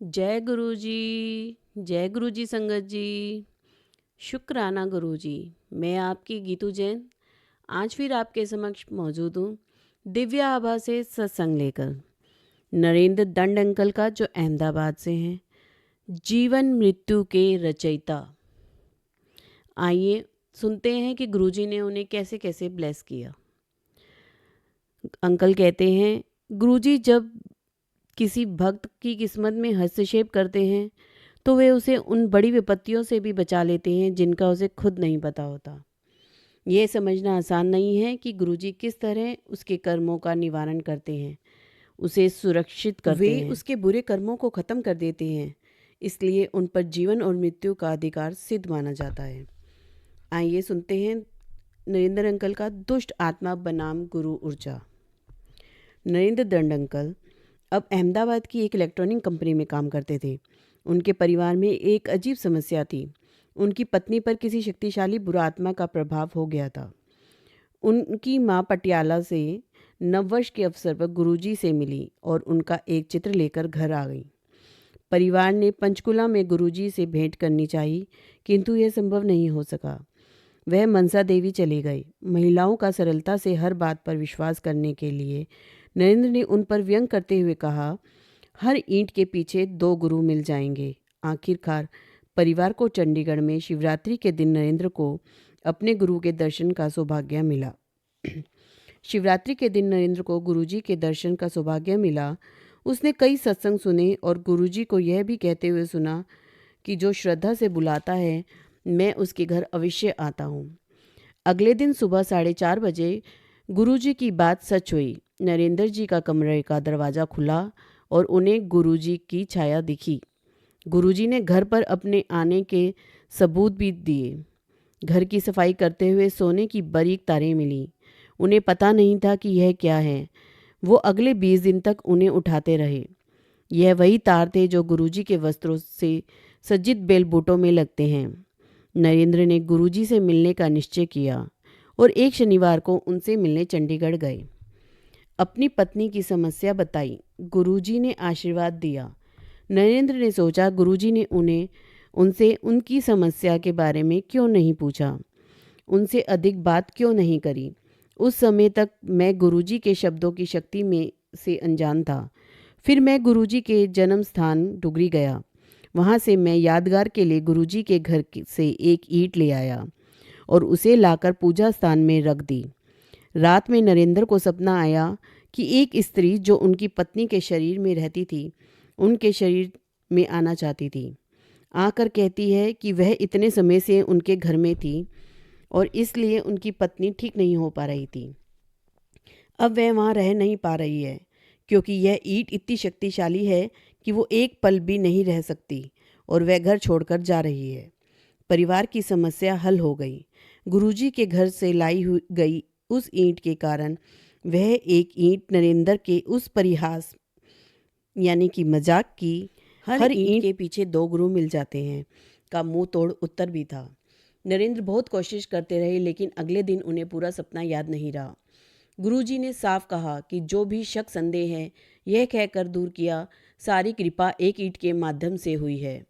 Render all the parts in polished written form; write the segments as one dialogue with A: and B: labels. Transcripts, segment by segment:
A: जय गुरु जी संगत जी। शुक्राना गुरु जी। मैं आपकी गीतू जैन आज फिर आपके समक्ष मौजूद हूँ दिव्य आभा से सत्संग लेकर। नरेंद्र दंड अंकल का जो अहमदाबाद से हैं, जीवन मृत्यु के रचयिता। आइए सुनते हैं कि गुरुजी ने उन्हें कैसे कैसे ब्लेस किया। अंकल कहते हैं, गुरुजी जब किसी भक्त की किस्मत में हस्तक्षेप करते हैं तो वे उसे उन बड़ी विपत्तियों से भी बचा लेते हैं जिनका उसे खुद नहीं पता होता। ये समझना आसान नहीं है कि गुरुजी किस तरह उसके कर्मों का निवारण करते हैं, उसे सुरक्षित करते हैं। वे उसके बुरे कर्मों को खत्म कर देते हैं, इसलिए उन पर जीवन और मृत्यु का अधिकार सिद्ध माना जाता है। आइए सुनते हैं नरेंद्र अंकल का दुष्ट आत्मा बनाम गुरु ऊर्जा। नरेंद्र दंड अंकल अब अहमदाबाद की एक इलेक्ट्रॉनिक कंपनी में काम करते थे। उनके परिवार में एक अजीब समस्या थी। उनकी पत्नी पर किसी शक्तिशाली बुरा आत्मा का प्रभाव हो गया था। उनकी माँ पटियाला से नववर्ष के अवसर पर गुरुजी से मिली और उनका एक चित्र लेकर घर आ गई। परिवार ने पंचकुला में गुरुजी से भेंट करनी चाहिए, किंतु यह संभव नहीं हो सका। वह मनसा देवी चले गए। महिलाओं का सरलता से हर बात पर विश्वास करने के लिए नरेंद्र ने उन पर व्यंग करते हुए कहा, हर ईंट के पीछे 2 गुरु मिल जाएंगे। आखिरकार परिवार को चंडीगढ़ में शिवरात्रि के दिन नरेंद्र को अपने गुरु के दर्शन का सौभाग्य मिला। शिवरात्रि के दिन नरेंद्र को गुरुजी के दर्शन का सौभाग्य मिला। उसने कई सत्संग सुने और गुरुजी को यह भी कहते हुए सुना कि जो श्रद्धा से बुलाता है मैं उसके घर अवश्य आता हूँ। अगले दिन सुबह 4:30 बजे गुरुजी की बात सच हुई। नरेंद्र जी का कमरे का दरवाज़ा खुला और उन्हें गुरुजी की छाया दिखी। गुरुजी ने घर पर अपने आने के सबूत भी दिए। घर की सफाई करते हुए सोने की बारीक तारें मिली। उन्हें पता नहीं था कि यह क्या है। वो अगले 20 दिन तक उन्हें उठाते रहे। यह वही तार थे जो गुरुजी के वस्त्रों से सज्जित बेलबूटों में लगते हैं। नरेंद्र ने गुरुजी से मिलने का निश्चय किया और एक शनिवार को उनसे मिलने चंडीगढ़ गए। अपनी पत्नी की समस्या बताई। गुरुजी ने आशीर्वाद दिया। नरेंद्र ने सोचा, गुरुजी ने उनसे उनकी समस्या के बारे में क्यों नहीं पूछा, उनसे अधिक बात क्यों नहीं करी। उस समय तक मैं गुरुजी के शब्दों की शक्ति में से अनजान था। फिर मैं गुरुजी के जन्म स्थान डुगरी गया। वहाँ से मैं यादगार के लिए गुरुजी के घर से एक ईंट ले आया और उसे लाकर पूजा स्थान में रख दी। रात में नरेंद्र को सपना आया कि एक स्त्री जो उनकी पत्नी के शरीर में रहती थी, उनके शरीर में आना चाहती थी। आकर कहती है कि वह इतने समय से उनके घर में थी और इसलिए उनकी पत्नी ठीक नहीं हो पा रही थी। अब वह वहाँ रह नहीं पा रही है, क्योंकि यह ईंट इतनी शक्तिशाली है कि वो एक पल भी नहीं रह सकती और वह घर छोड़कर जा रही है। परिवार की समस्या हल हो गई। गुरुजी के घर से लाई हुई गई उस ईंट के कारण वह एक ईंट नरेंद्र के उस परिहास यानी कि मजाक की हर ईंट के पीछे 2 गुरु मिल जाते हैं का मुंह तोड़ उत्तर भी था। नरेंद्र बहुत कोशिश करते रहे, लेकिन अगले दिन उन्हें पूरा सपना याद नहीं रहा। गुरुजी ने साफ कहा कि जो भी शक संदेह है, यह कहकर दूर किया, सारी कृपा एक ईंट के माध्यम से हुई है।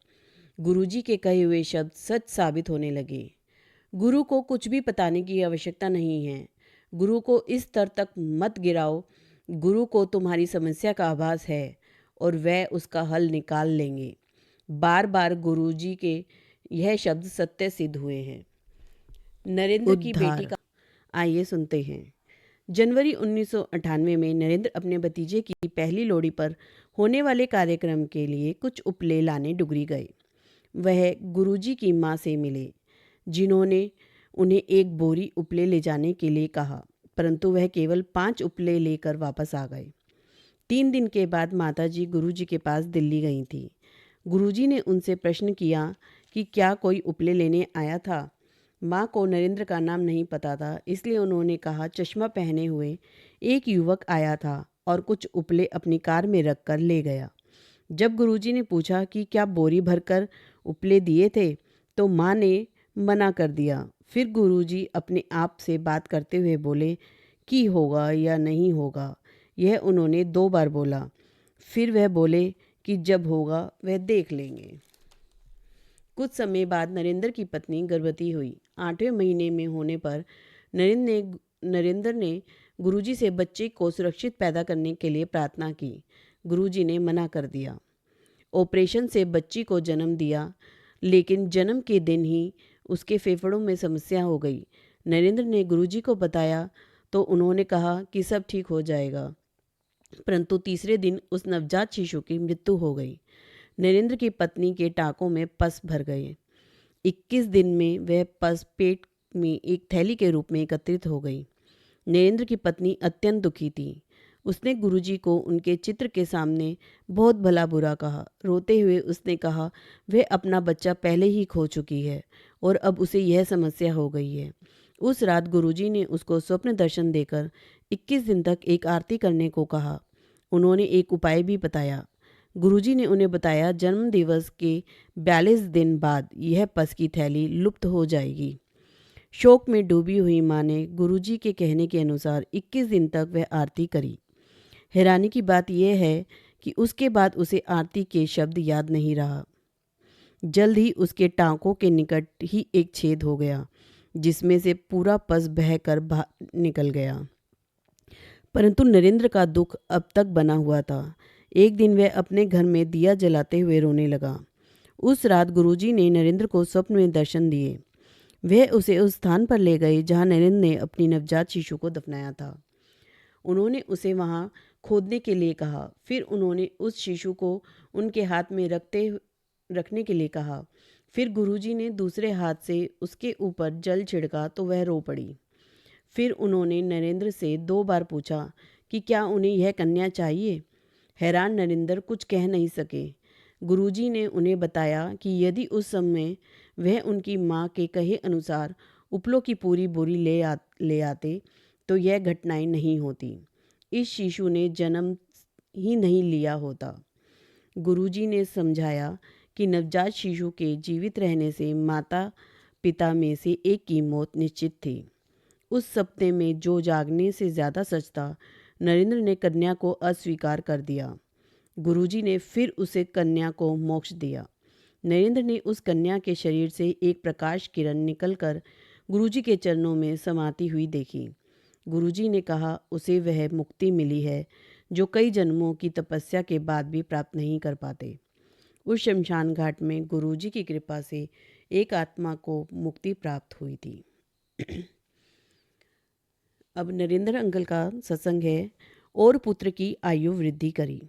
A: गुरुजी के कहे हुए शब्द सच साबित होने लगे। गुरु को कुछ भी बताने की आवश्यकता नहीं है। गुरु को इस स्तर तक मत गिराओ। गुरु को तुम्हारी समस्या का आभास है और वह उसका हल निकाल लेंगे। बार बार गुरुजी के यह शब्द सत्य सिद्ध हुए हैं। नरेंद्र की बेटी का आइए सुनते हैं। जनवरी 1998 में नरेंद्र अपने भतीजे की पहली लोहड़ी पर होने वाले कार्यक्रम के लिए कुछ उपले लाने डुगरी गए। वह गुरुजी की माँ से मिले, जिन्होंने उन्हें एक बोरी उपले ले जाने के लिए कहा, परंतु वह केवल 5 उपले लेकर वापस आ गए। 3 दिन के बाद माताजी गुरुजी के पास दिल्ली गई थी। गुरुजी ने उनसे प्रश्न किया कि क्या कोई उपले लेने आया था। माँ को नरेंद्र का नाम नहीं पता था, इसलिए उन्होंने कहा, चश्मा पहने हुए एक युवक आया था और कुछ उपले अपनी कार में रख कर ले गया। जब गुरुजी ने पूछा कि क्या बोरी भरकर उपले दिए थे, तो माँ ने मना कर दिया। फिर गुरुजी अपने आप से बात करते हुए बोले कि होगा या नहीं होगा, यह उन्होंने 2 बार बोला। फिर वह बोले कि जब होगा वह देख लेंगे। कुछ समय बाद नरेंद्र की पत्नी गर्भवती हुई। 8वें महीने में होने पर नरेंद्र ने गुरुजी से बच्चे को सुरक्षित पैदा करने के लिए प्रार्थना की। गुरुजी ने मना कर दिया। ऑपरेशन से बच्ची को जन्म दिया, लेकिन जन्म के दिन ही उसके फेफड़ों में समस्या हो गई। नरेंद्र ने गुरुजी को बताया तो उन्होंने कहा कि सब ठीक हो जाएगा, परंतु तीसरे दिन उस नवजात शिशु की मृत्यु हो गई। नरेंद्र की पत्नी के टाँकों में पस भर गए। 21 दिन में वह पस पेट में एक थैली के रूप में एकत्रित हो गई। नरेंद्र की पत्नी अत्यंत दुखी थी। उसने गुरुजी को उनके चित्र के सामने बहुत भला बुरा कहा। रोते हुए उसने कहा वह अपना बच्चा पहले ही खो चुकी है और अब उसे यह समस्या हो गई है। उस रात गुरुजी ने उसको स्वप्न दर्शन देकर 21 दिन तक एक आरती करने को कहा। उन्होंने एक उपाय भी बताया। गुरुजी ने उन्हें बताया जन्म दिवस के 42 दिन बाद यह पस की थैली लुप्त हो जाएगी। शोक में डूबी हुई माँ ने गुरुजी के कहने के अनुसार 21 दिन तक वह आरती करी। हैरानी की बात यह है कि उसके बाद उसे आरती के शब्द याद नहीं रहा। जल्द ही उसके टाँकों के निकट ही एक छेद हो गया, जिसमें से पूरा पस बहकर बाहर निकल गया। परंतु नरेंद्र का दुख अब तक बना हुआ था। एक दिन वह अपने घर में दिया जलाते हुए रोने लगा। उस रात गुरुजी ने नरेंद्र को स्वप्न में दर्शन दिए। वह उसे उस स्थान पर ले गए जहाँ नरेंद्र ने अपनी नवजात शिशु को दफनाया था। उन्होंने उसे वहाँ खोदने के लिए कहा। फिर उन्होंने उस शिशु को उनके हाथ में रखने के लिए कहा। फिर गुरुजी ने दूसरे हाथ से उसके ऊपर जल छिड़का तो वह रो पड़ी। फिर उन्होंने नरेंद्र से 2 बार पूछा कि क्या उन्हें यह कन्या चाहिए। हैरान नरेंद्र कुछ कह नहीं सके। गुरुजी ने उन्हें बताया कि यदि उस समय वह उनकी माँ के कहे अनुसार उपलों की पूरी बोरी ले आते तो यह घटनाएं नहीं होती। इस शिशु ने जन्म ही नहीं लिया होता। गुरुजी ने समझाया कि नवजात शिशु के जीवित रहने से माता पिता में से एक की मौत निश्चित थी। उस सपने में जो जागने से ज़्यादा सच था, नरेंद्र ने कन्या को अस्वीकार कर दिया। गुरुजी ने फिर उसे कन्या को मोक्ष दिया। नरेंद्र ने उस कन्या के शरीर से एक प्रकाश किरण निकलकर गुरुजी के चरणों में समाती हुई देखी। गुरुजी ने कहा उसे वह मुक्ति मिली है जो कई जन्मों की तपस्या के बाद भी प्राप्त नहीं कर पाते। उस शमशान घाट में गुरुजी की कृपा से एक आत्मा को मुक्ति प्राप्त हुई थी। अब नरेंद्र अंकल का सत्संग है, और पुत्र की आयु वृद्धि करी।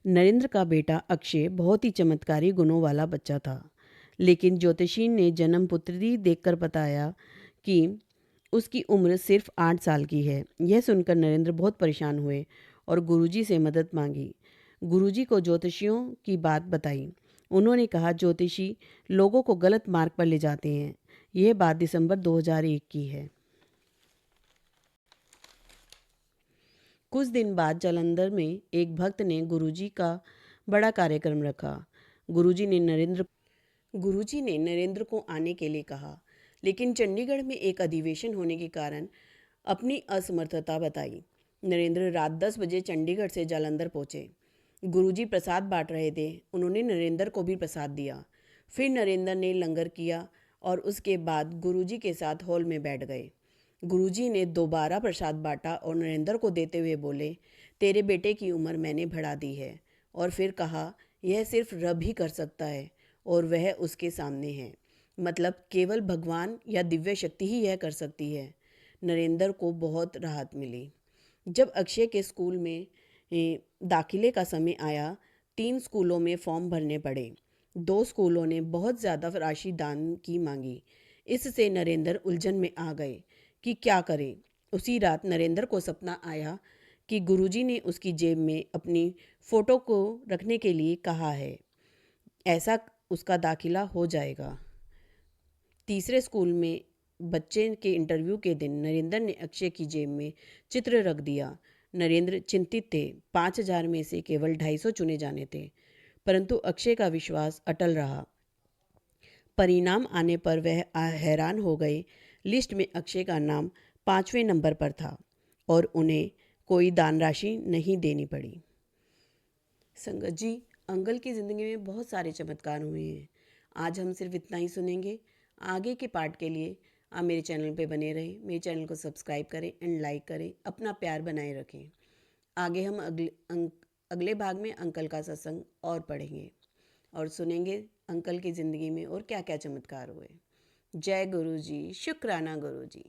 A: नरेंद्र का बेटा अक्षय बहुत ही चमत्कारी गुणों वाला बच्चा था, लेकिन ज्योतिषी ने जन्म पुत्री देखकर बताया कि उसकी उम्र सिर्फ 8 साल की है। यह सुनकर नरेंद्र बहुत परेशान हुए और गुरुजी से मदद मांगी। गुरुजी को ज्योतिषियों की बात बताई। उन्होंने कहा ज्योतिषी लोगों को गलत मार्ग पर ले जाते हैं। यह बात दिसंबर 2001 की है। कुछ दिन बाद जालंधर में एक भक्त ने गुरुजी का बड़ा कार्यक्रम रखा। गुरुजी ने नरेंद्र को आने के लिए कहा, लेकिन चंडीगढ़ में एक अधिवेशन होने के कारण अपनी असमर्थता बताई। नरेंद्र रात 10 बजे चंडीगढ़ से जालंधर पहुंचे। गुरुजी प्रसाद बांट रहे थे। उन्होंने नरेंद्र को भी प्रसाद दिया। फिर नरेंद्र ने लंगर किया और उसके बाद गुरुजी के साथ हॉल में बैठ गए। गुरुजी ने दोबारा प्रसाद बांटा और नरेंद्र को देते हुए बोले, तेरे बेटे की उम्र मैंने बढ़ा दी है। और फिर कहा, यह सिर्फ रब ही कर सकता है और वह उसके सामने है। मतलब केवल भगवान या दिव्य शक्ति ही यह कर सकती है। नरेंद्र को बहुत राहत मिली। जब अक्षय के स्कूल में दाखिले का समय आया, 3 स्कूलों में फॉर्म भरने पड़े। 2 स्कूलों ने बहुत ज़्यादा राशि दान की मांगी। इससे नरेंद्र उलझन में आ गए कि क्या करें। उसी रात नरेंद्र को सपना आया कि गुरुजी ने उसकी जेब में अपनी फ़ोटो को रखने के लिए कहा है। ऐसा उसका दाखिला हो जाएगा। तीसरे स्कूल में बच्चे के इंटरव्यू के दिन नरेंद्र ने अक्षय की जेब में चित्र रख दिया। नरेंद्र चिंतित थे। 5000 में से केवल 250 चुने जाने थे, परंतु अक्षय का विश्वास अटल रहा। परिणाम आने पर वह हैरान हो गए। लिस्ट में अक्षय का नाम 5वें नंबर पर था और उन्हें कोई दान राशि नहीं देनी पड़ी। संगत जी, अंकल की ज़िंदगी में बहुत सारे चमत्कार हुए हैं। आज हम सिर्फ इतना ही सुनेंगे। आगे के पार्ट के लिए आप मेरे चैनल पे बने रहें, मेरे चैनल को सब्सक्राइब करें एंड लाइक करें, अपना प्यार बनाए रखें। आगे हम अगले भाग में अंकल का सत्संग और पढ़ेंगे और सुनेंगे अंकल की ज़िंदगी में और क्या क्या चमत्कार हुए। जय गुरु जी, शुक्राना गुरु जी।